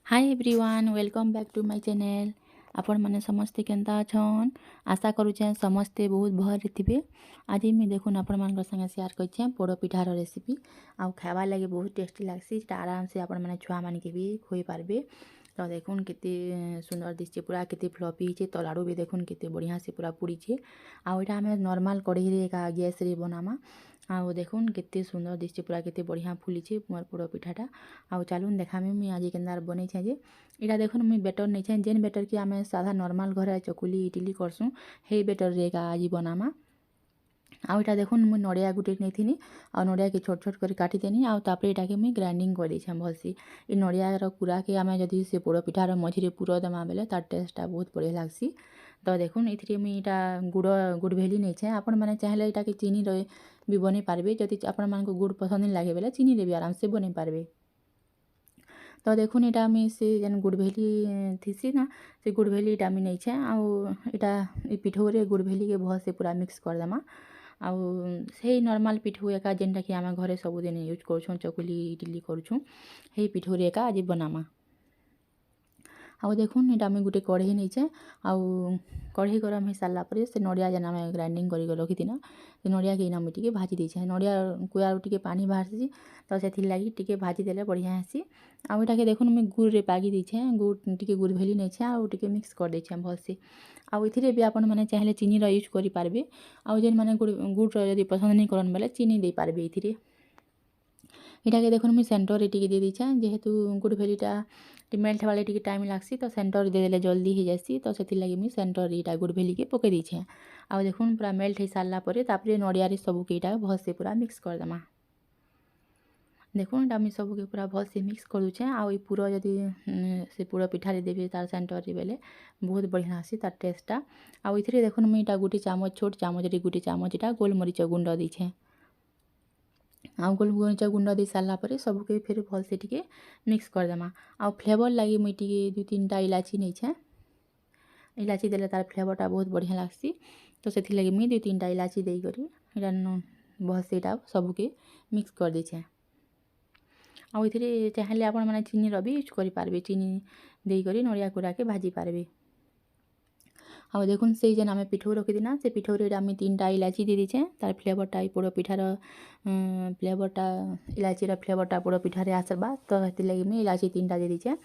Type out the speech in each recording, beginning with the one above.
Hi everyone welcome back to my channel. आपण माने समस्ते केंता अछन। आशा करूछे समस्ते बहुत भल थे। आज मैं देखुन आपण मान संगे शेयर करछे पोड़ पिठार रेसिपी आउ खावा लगे बहुत टेस्टी लागसी। आराम से आपण माने छुआ मान के भी खोई पारबे। तो देखुन केते सुंदर दिसचे पूरा केते फ्लफी छे। तलाड़ू भी देखुन केते बढ़िया से पूरा पुड़ी छे। आउ एटा हमें नॉर्मल कढ़ई रे का गैस रे बनामा। आउ देखुन केते सुंदर दिसचे पूरा केते बढ़िया फुली छे मोर पोड़ पिठाटा। आउ चलून देखामी मुई आज केंदार बनै छे जे इटा देखुन मुई बेटर नहीं छे जेन बेटर कि आमे साधा नॉर्मल घरे चकुली इडली करसुँ हे बेटर रे का आज बनामा। आउ इटा देखुन मुई नड़िया गुटे नहीं थी आ नड़िया के छोट छोट कर काटी देनी आउ तापरे इटा के मुई ग्राइंडिंग कर देछे भलसी। इ नड़िया रो पूरा के आमे जदी से पोड़ पिठार मझिरे पूरा देमा बेले तार टेस्टटा बहुत बढ़िया लागसी। तो देखुन इथिरे मुई इटा गुड़ भेली नहीं छे। आपण माने चाहले इटा के चीनी रे भी बनै पारबे। जदी आपण मान को गुड़ पसंद नहीं लागे बेले चीनी रे भी आराम से बनै पारबे। तो देखुन इटा मी से जेन गुड़ भेली थीसी ना से गुड़ भेली इटा मी नहीं छे। आउ इटा पिठौरे गुड़ भेली के भल से पूरा मिक्स कर देमा। आउ से नॉर्मल पिठौ एका जेनटा कि आमे घरे सबुदिन यूज करछुं चकुली इडली करछुं हे पिठौरे एका आज बनामा। आउ देखुन इटा मुई गुटे कढ़ई नहीं छे। आउ कढ़ई गरम हो सारा पर से नड़िया जेन आमे ग्राइंडिंग कर रखीना से नड़िया के इना मुई टिके भाजी देछे। नड़िया कुआर टिके पानी बाहरसी तो से लगी टिके भाजी देले बढ़िया हेसी। आउ इटा के देखुन मुई गुड़ रे पागी देछे। गुड़ टिके गुड़ भेली नहीं छे आउ टिके मिक्स कर देछे भलसे। आउ इथिरे भी आपण माने चाहले चीनी रा यूज करि पारबे। आउ जेन माने गुड़ जदी पसंद नहीं करन बेले चीनी दे पारबे इथिरे। इटा के देखुन मुई सेंटर रे टिके दे देछे जेहेतु गुड़ भेलीटा मेल्ट वाले टिके टाइम लागसी तो सेंटर दे देले जल्दी हो जासी। तो सेति लागि मुई सेंटर इटा गुड़ भेली के पके देछे। आउ देखुन पूरा मेल्ट हो सारला परे तापरे नड़िया रे सब के इटा भल से पूरा मिक्स कर देमा। देखुन इटा मुई सब के पूरा भल से मिक्स कर दुछे। आउ पूरा जदी से पूरा पिठा रे देबे तार सेंटर रे बेले बहुत बढ़िया आसी तार टेस्टटा। आउ इथिरे देखुन मुई इटा गुटे चामच छोट चामच रे गुटे चामच इटा गोलमरीच गुंड देछे। आउ गोलमरीच गुंड दे सारला परे सबके फिर भल से टिके मिक्स कर देमा। आउ फ्लेवर लगी मुई टिके 2-3टा इलायची नहीं छे। इलायची देले तार फ्लेवरटा बहुत बढ़िया लागसी। तो सेथि लगी मुई 2-3टा इलायची देई करी इटा भल से इटा सबके मिक्स कर देछे। आउ इथिरे चाहले आपण माने चीनी रो भी यूज करि पारबे। चीनी देई करी नड़िया कुरा के भाजी पारबे। आउ देखुन से जेन आमे पिठौ रखिदिना से पिठौरे आमे 3टा इलायची दे देछे। तार फ्लेवरटा पोड़ पिठार फ्लेवरटा इलायची फ्लेवरटा पोड़ पिठारे आसरबा तो हेति लागि मुई इलायची 3टा दे देछे।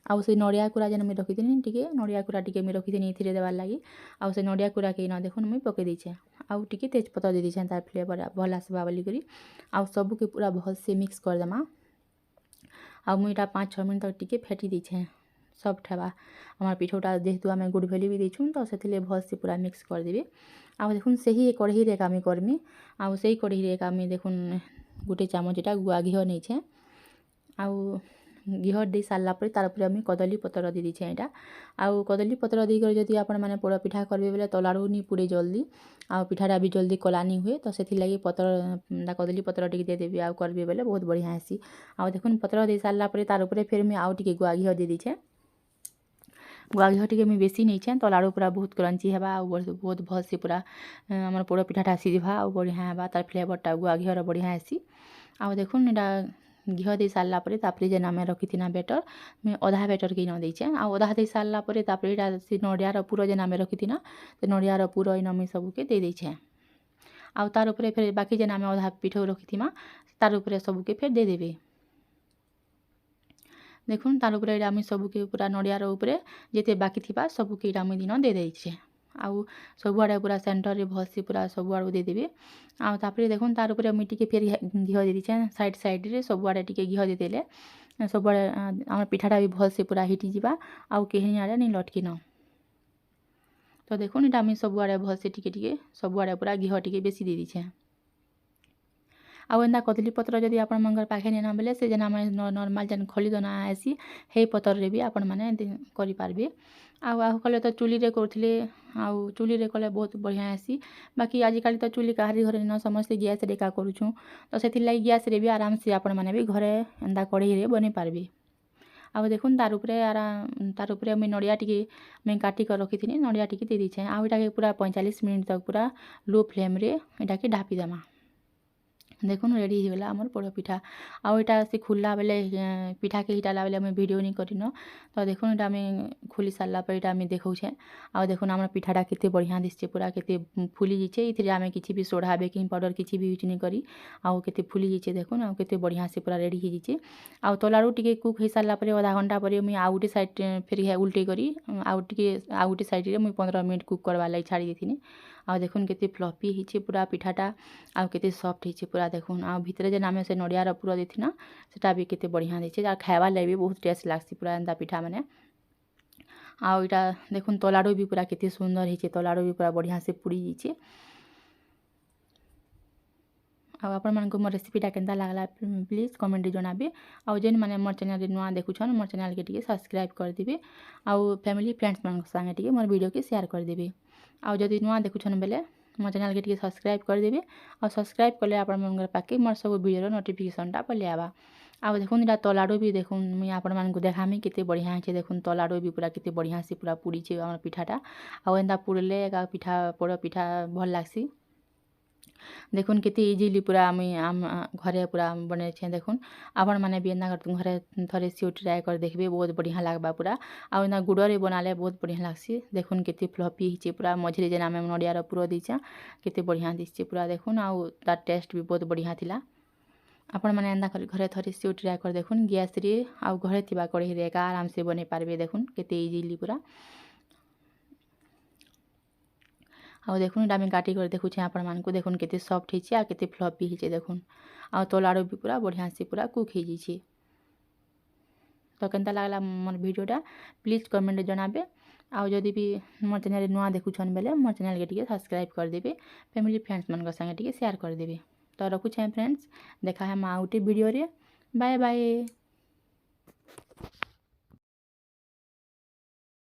आउ से नड़िया कुरा जेन मुई रखिदिनी टिके नड़िया कुरा टिके मुई रखिदिनी इथिरे देबार लागि। आउ से नड़िया कुरा के ना देखुन मुई पके देछे। आउ टिके तेजपत्ता दे देछे तार फ्लेवर भल आसबा बोली करी। आउ सब के पूरा भल से मिक्स कर देमा। आउ मुई इटा 5-6 मिनट तक टिके फेटी देछे सब ठेबा। हमार पिठौटा जेहेतु आमे गुड़ भेली भी देछुं तो सेथिले भल से पूरा मिक्स कर देबे। आउ देखुन सही कढ़ई रे आमे करमी। आउ सही कढ़ई रे आमे देखुन गुटे चामच इटा गुआ घिओ नहीं छे। आउ घिओ दे सारला परे तार उपरे आमे कदली पत्र दे देछे इटा। आउ कदली पत्र दे कर जदी आपण माने पोड़ पिठा करबे बेले तलाड़ू नी पुड़े जल्दी आउ पिठाटा भी जल्दी कलानी हुए। तो सेथि लागि पत्र कदली पत्र टिके दे देबे आउ करबे बेले बहुत बढ़िया हेसी। आउ देखुन पत्र दे सारला परे तार उपरे फिर मुई आउ टिके गुआ घिओ दे देछे। गुआ घिओ टिके मुई बेसी नहीं छे। तलाड़ू पूरा बहुत क्रंची हेबा आउ बहुत भल से पूरा हमर पोड़ पिठाटा सिझबा आउ बढ़िया हेबा तार फ्लेवरटा गुआ घिओर बढ़िया हेसी। आउ देखुन इटा घिओ दे सारला परे तापरे जेन आमे रखिथिना बेटर मुई अधा बेटर के न देछे। आउ अधा दे सारला परे तापरे इटा से नड़ियार पूरा जेन आमे रखिथिना से नड़ियार पूरा इना मुई सबके दे देछे। आउ तार उपरे फिर बाकी जेन आमे अधा पिठौ रखिथिमा तार उपरे सबके फिर दे देबे। देखुन तार उपरे इटा मुई सबके पूरा नड़ियार उपरे जेते बाकी थिबा सबके इटा मुई दिन दे देछे। आउ सबुआड़े पूरा सेंटर रे भल से पूरा सबुआड़ू दे देबे। आउ तापरे देखुन तार उपरे मुई टिके फिर घिओ दे देछे साइड रे सबुआड़े टिके घिओ दे देले सबुआड़े आमर पिठाटा भी भल से पूरा हिटी जिबा आउ केहनी आड़े नहीं लटकी न। तो देखुन इटा मुई सबुआड़े भल से टिके सबुआड़े पूरा घिओ टिके बेसी दे देछे। आउ एंदा कदली पत्र जदी आपण मंगर पाखे नेना बेले से जेन आमे नॉर्मल जेन खली दना आसी हे पतर रे भी आपण माने करि पारबे। आउ कले तो चुली रे करथिले आउ चुली रे कले बहुत बढ़िया आसी। बाकी आजिकाली तो चुली काहारी घरे न समस्ते गैस रे का करूछुं तो सेति लागि गैस रे भी आराम से आपण माने भी घरे एंदा कढ़ई रे बने पारबे। आउ देखुन तार उपरे मुई नड़िया टिके मुई काटी कर रखिथिनी नड़िया टिके दे देछे। आउ इटा के पूरा 45 मिनट तक पूरा लो फ्लेम रे इटा के ढापी देमा। देखुन रेडी ହେଇଗଲା ଆମର ପୋଡ଼ ପିଠା। ଆଉ ଏଇଟା ସେ ଖୁଲ୍ଲା ବେଲେ ପିଠାକେ ହିଟାଲା ବେଲେ ମୁଇଁ ଭିଡ଼ିଓ ନି କରିନ। ତ ଦେଖୁନ୍ ଏଇଟା ଆମେ ଖୋଲି ସାରିଲା ପରେ ଏଇଟା ଆମେ ଦେଖଉଛେ। ଆଉ ଦେଖୁନ୍ ଆମର ପିଠାଟା କେତେ ବଢ଼ିଆ ଦିଶୁଛେ, ପୁରା କେତେ ଫୁଲି ଯାଇଛେ। ଏଥିରେ ଆମେ କିଛି ବି ସୋଢ଼ା ବେକିଂ ପାଉଡ଼ର କିଛି ବି ୟୁଜ୍ ନି କରି। ଆଉ କେତେ ଫୁଲି ଯାଇଛେ ଦେଖୁନ୍, ଆଉ କେତେ ବଢ଼ିଆ ସେ ପୁରା ରେଡ଼ି ହେଇଯାଇଛେ। ଆଉ ତଲାରୁ ଟିକେ କୁକ୍ ହେଇସାରିଲା ପରେ ଅଧା ଘଣ୍ଟା ପରେ ମୁଇଁ ଆଉ ଗୋଟେ ସାଇଡ଼୍ ଫେରି ଉଲ୍ଟେଇ କରି ଆଉ ଗୋଟେ ସାଇଡ଼୍ରେ ମୁଇଁ 15 ମିନିଟ୍ କୁକ୍ କରବାର୍ ଲାଗି ଛାଡ଼ି ଦେଇଥିନି। ଆଉ ଦେଖୁନ୍ କେତେ ଫ୍ଲଫି ହେଇଛେ ପୁରା ପିଠାଟା, ଆଉ କେତେ ସଫ୍ଟ ହେଇଛେ ପୁରା ଦେଖୁନ୍। ଆଉ ଭିତରେ ଯେନ୍ ଆମେ ସେ ନଡ଼ିଆର ପୁର ଦେଇଥିନା ସେଟା ବି କେତେ ବଢ଼ିଆ ଦେଇଛେ। ଆଉ ଖାଇବାର୍ ଲାଗି ବି ବହୁତ ଟେଷ୍ଟ ଲାଗ୍ସି ପୁରା ଏନ୍ତା ପିଠାମାନେ। ଆଉ ଇଟା ଦେଖୁନ୍ ତଲାଡ଼ୁ ବି ପୁରା କେତେ ସୁନ୍ଦର ହେଇଛେ, ତଲାଡ଼ୁ ବି ପୁରା ବଢ଼ିଆ ସେ ପୁଡ଼ି ଯାଇଛେ। ଆଉ ଆପଣମାନଙ୍କୁ ମୋ ରେସିପିଟା କେନ୍ତା ଲାଗ୍ଲା ପ୍ଲିଜ୍ କମେଣ୍ଟରେ ଜଣାବେ। ଆଉ ଯେନ୍ ମାନେ ମୋର୍ ଚ୍ୟାନେଲ୍ରେ ନୂଆ ଦେଖୁଛନ୍ ମୋର୍ ଚ୍ୟାନେଲ୍କେ ଟିକେ ସବସ୍କ୍ରାଇବ୍ କରିଦେବେ। ଆଉ ଫ୍ୟାମିଲି ଫ୍ରେଣ୍ଡସ୍ମାନଙ୍କ ସାଙ୍ଗେ ଟିକେ ମୋର୍ ଭିଡ଼ିଓକେ ସେୟାର କରିଦେବେ। ଆଉ ଯଦି ନୂଆ ଦେଖୁଛନ୍ ବେଲେ ମୋ ଚ୍ୟାନେଲ୍କେ ଟିକେ ସବସ୍କ୍ରାଇବ୍ କରିଦେବେ। ଆଉ ସବସ୍କ୍ରାଇବ୍ କଲେ ଆପଣମାନଙ୍କର ପାଖେ ମୋର୍ ସବୁ ଭିଡ଼ିଓର ନୋଟିଫିକେସନ୍ଟା ପଲେଇ ଆଇବା। ଆଉ ଦେଖୁନ୍ ଇଟା ତଲାଡ଼ୁ ବି ଦେଖୁନ୍ ମୁଇଁ ଆପଣମାନଙ୍କୁ ଦେखाମି କେତେ ବଢ଼ିଆ ହେଇଛେ। ଦେଖୁନ୍ ତଲାଡ଼ୁ ବି ପୁରା କେତେ ବଢ଼ିଆ ସେ ପୁରା ପୁଡ଼ିଛେ ଆମର୍ ପିଠାଟା। ଆଉ ଏନ୍ତା ପୁଡ଼ଲେ ଏକା ପିଠା ପୋଡ଼ ପିଠା ଭଲ୍ ଲାଗ୍ସି। ଦେଖୁନ୍ କେତେ ଇଜିଲି ପୁରା ମୁଇଁ ଘରେ ପୁରା ବନେଇଛେଁ। ଦେଖୁନ୍ ଆପଣମାନେ ବି ଏନ୍ତା ଘରେ ଥରେ ସିଓ ଟ୍ରାଏ କରି ଦେଖ୍ବେ, ବହୁତ୍ ବଢ଼ିଆ ଲାଗ୍ବା ପୁରା। ଆଉ ଏନ୍ତା ଗୁଡ଼ରେ ବନାଲେ ବହୁତ୍ ବଢ଼ିଆ ଲାଗ୍ସି। ଦେଖୁନ୍ କେତେ ଫ୍ଲଫି ହେଇଛେ ପୁରା, ମଝିରେ ଯେନ୍ ଆମେ ନଡ଼ିଆର ପୁର ଦେଇଛେଁ କେତେ ବଢ଼ିଆ ଦିଶୁଛେ ପୁରା ଦେଖୁନ୍। ଆଉ ତାର୍ ଟେଷ୍ଟ ବି ବହୁତ୍ ବଢ଼ିଆ ଥିଲା। ଆପଣମାନେ ଏନ୍ତା କରି ଘରେ ଥରେ ସିଓ ଟ୍ରାଏ କରି ଦେଖୁନ୍, ଗ୍ୟାସ୍ରେ ଆଉ ଘରେ ଥିବା କଢ଼େଇରେ ଏକା ଆରାମ୍ସେ ବନେଇ ପାରବେ। ଦେଖୁନ୍ କେତେ ଇଜିଲି ପୁରା। ଆଉ ଦେଖୁନ୍ ଏଇଟା ମୁଇଁ କାଟି କରି ଦେଖୁଛେଁ ଆପଣମାନଙ୍କୁ। ଦେଖୁନ୍ କେତେ ସଫ୍ଟ ହେଇଛେ ଆଉ କେତେ ଫ୍ଲଫି ହେଇଛେ ଦେଖୁନ୍। ଆଉ ତଲାଡ଼ୁ ବି ପୁରା ବଢ଼ିଆ ସେ ପୁରା କୁକ୍ ହେଇଯାଇଛେ। ତ କେନ୍ତା ଲାଗ୍ଲା ମୋର୍ ଭିଡ଼ିଓଟା ପ୍ଲିଜ୍ କମେଣ୍ଟରେ ଜଣାବେ। ଆଉ ଯଦି ବି ମୋର୍ ଚ୍ୟାନେଲ୍ରେ ନୂଆ ଦେଖୁଛନ୍ ବେଲେ ମୋର୍ ଚ୍ୟାନେଲ୍କେ ଟିକେ ସବସ୍କ୍ରାଇବ୍ କରିଦେବେ। ଫ୍ୟାମିଲି ଫ୍ରେଣ୍ଡସ୍ମାନଙ୍କ ସାଙ୍ଗେ ଟିକେ ସେୟାର କରିଦେବେ। ତ ରଖୁଛେଁ ଫ୍ରେଣ୍ଡସ୍, ଦେଖା ହେମା ଆଉ ଗୋଟେ ଭିଡ଼ିଓରେ। Bye bye.